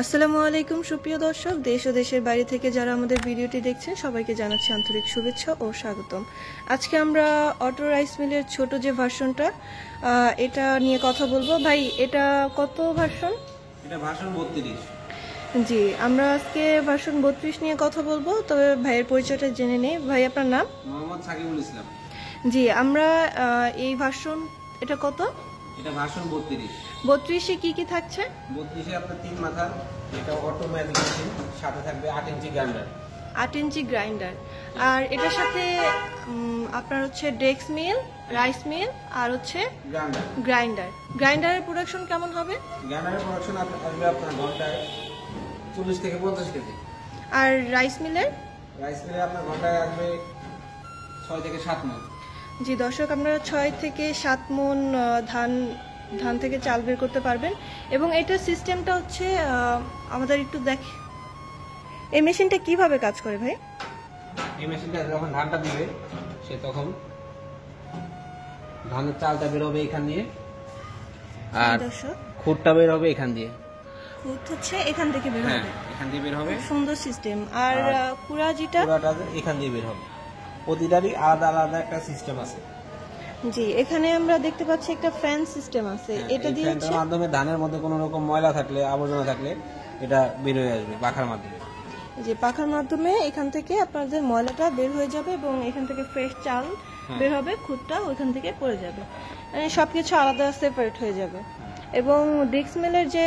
আসসালামু আলাইকুম সুপ্রিয় দর্শক, দেশ ও দেশের বাইরে থেকে যারা আমাদের ভিডিওটি দেখছেন সবাইকে জানাচ্ছি আন্তরিক শুভেচ্ছা ও স্বাগতম। আজকে আমরা অটো রাইস মিলের ছোট যে ভার্সনটা এটা নিয়ে কথা বলবো। ভাই, এটা কত ভার্সন? এটা ভার্সন 32। জি, আমরা আজকে ভার্সন 32 নিয়ে কথা বলবো। তবে ভাইয়ের পরিচয়টা জেনে নেই। ভাই, আপনার নাম? মোহাম্মদ সাকিবুল ইসলাম। জি, আমরা এই ভার্সন এটা কত? এটা ভার্সন 32। 32-এ কি কি থাকছে? 32-এ আপনার 3 মাথা, এটা অটোমেটিক মেশিন, সাথে থাকবে 8 ইঞ্চি গ্রাইন্ডার। 8 inch grinder. আর এটার সাথে আপনার হচ্ছে ডেক্স মিল, রাইস মিল আর হচ্ছে গ্রাইন্ডার। গ্রাইন্ডারের প্রোডাকশন কেমন হবে? গ্রাইন্ডারের প্রোডাকশন আসবে আপনার ঘন্টায় 40 থেকে 50 কেজি। আর রাইস মিলের? রাইস মিলে আপনার ঘন্টায় আসবে 6 থেকে 7 মণ। জি দর্শক, আপনারা 6 থেকে 7 মণ ধান থেকে চাল বের করতে পারবেন। এবং এটার সিস্টেমটা হচ্ছে আমাদের একটু এই মেশিনটা কিভাবে কাজ করে ভাই? এই মেশিনটা যখন ধানটা দিবে সে তখন ধানের চালটা বের হবে এখান দিয়ে, আর খুঁটটা বের হবে এখান দিয়ে। খুঁট হচ্ছে এখান থেকে বের হবে, এখান দিয়ে বের হবে। সুন্দর সিস্টেম। আর কুড়াটা এখান দিয়ে বের হবে। প্রতিটারই আলাদা আলাদা একটা সিস্টেম আছে। জি, এখানে আমরা দেখতে পাচ্ছি একটা ফ্যান সিস্টেম আছে। এটা দিয়ে হচ্ছে মাধ্যমে ধানের মধ্যে কোনো রকম ময়লা থাকলে, আবর্জনা থাকলে এটা বের হয়ে আসবে পাখার মাধ্যমে। যে পাখার মাধ্যমে এখান থেকে আপনাদের ময়লাটা বের হয়ে যাবে এবং এখান থেকে ফ্রেশ চাল বের হবে, খুঁটটা ওইখান থেকে পড়ে যাবে, মানে সবকিছু আলাদা সেপারেট হয়ে যাবে। এবং ডিক্স মিলের যে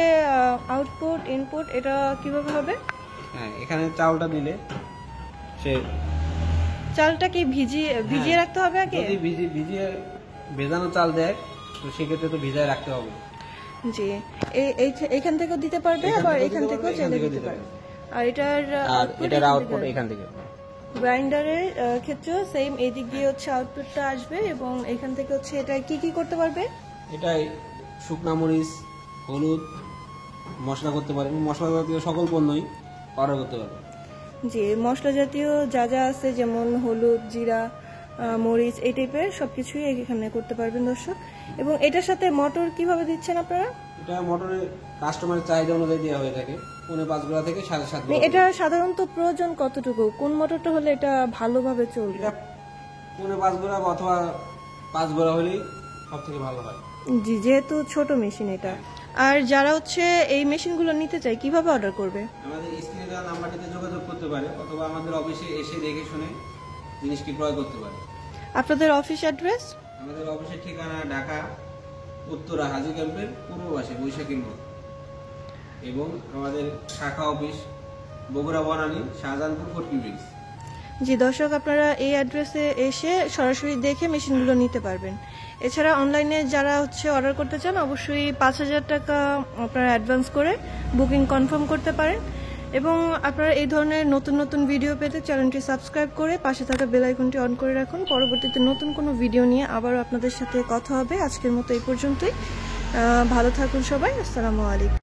আউটপুট ইনপুট এটা কিভাবে হবে? এখানে চালটা দিলে সে চালটা কি ভিজিয়ে রাখতে হবে আগে? যদি ভিজিয়ে ভেজানো চাল দেয় তো সেক্ষেত্রে তো ভিজায় রাখতে হবে। জি, এইখান থেকেও দিতে পারবে, আবার এখান থেকেও চাইলে দিতে পারবে। আর এটার আউটপুট এখান থেকে। গ্রাইন্ডারের ক্ষেত্রেও সেম, এই দিক দিয়ে হচ্ছে আউটপুটটা আসবে এবং এখান থেকে হচ্ছে এটা কি করতে পারবে? এটাই শুকনা মরিচ, হলুদ, মশলা করতে পারবেন। মশলা জাতীয় সকল পণ্যই অর্ডার করতে পারবেন। জি, মশলা জাতীয় যা যা আছে যেমন হলুদ, জিরা, মরিচ, এই টাইপের সবকিছুই এখানে করতে পারবেন দর্শক। এবং এটার সাথে মোটর কিভাবে দিচ্ছেন আপনারা? এটা মোটরে কাস্টমারের চাহিদা অনুযায়ী দেওয়া হয়ে থাকে। 5.5 গোড়া থেকে 7.5 গোড়া। এটা সাধারণত প্রয়োজন কতটুকু? কোন মোটরটা হলে এটা ভালোভাবে চলবে? এটা 5.5 গোড়া অথবা 5 গোড়া হলেই সবথেকে ভালো হয়। জি, যেহেতু ছোট মেশিন এটা। আর যারা হচ্ছে এই মেশিনগুলো নিতে চায় কিভাবে অর্ডার করবে? আমাদের স্ক্রিনে দেওয়া নাম্বারটিতে যোগাযোগ করতে পারে অথবা আমাদের অফিসে এসে দেখে শুনে জিনিসটি ক্রয় করতে পারে। আপনাদের অফিস অ্যাড্রেস? আমাদের অফিসের ঠিকানা ঢাকা উত্তরা হাজী ক্যাম্পের পূর্ব পাশে বৈশাখী মোড়, এবং আমাদের শাখা অফিস বগুড়া বনানী শাহজাহানপুর ফটকি ব্রিজ। জি দর্শক, আপনারা এই অ্যাড্রেসে এসে সরাসরি দেখে মেশিনগুলো নিতে পারবেন। এছাড়া অনলাইনে যারা হচ্ছে অর্ডার করতে চান অবশ্যই 5,000 টাকা আপনারা অ্যাডভান্স করে বুকিং কনফার্ম করতে পারেন। এবং আপনারা এই ধরনের নতুন নতুন ভিডিও পেতে চ্যানেলটি সাবস্ক্রাইব করে পাশে থাকা বেল আইকনটি অন করে রাখুন। পরবর্তীতে নতুন কোনো ভিডিও নিয়ে আবারও আপনাদের সাথে কথা হবে। আজকের মতো এই পর্যন্তই। ভালো থাকুন সবাই। আসসালামু আলাইকুম।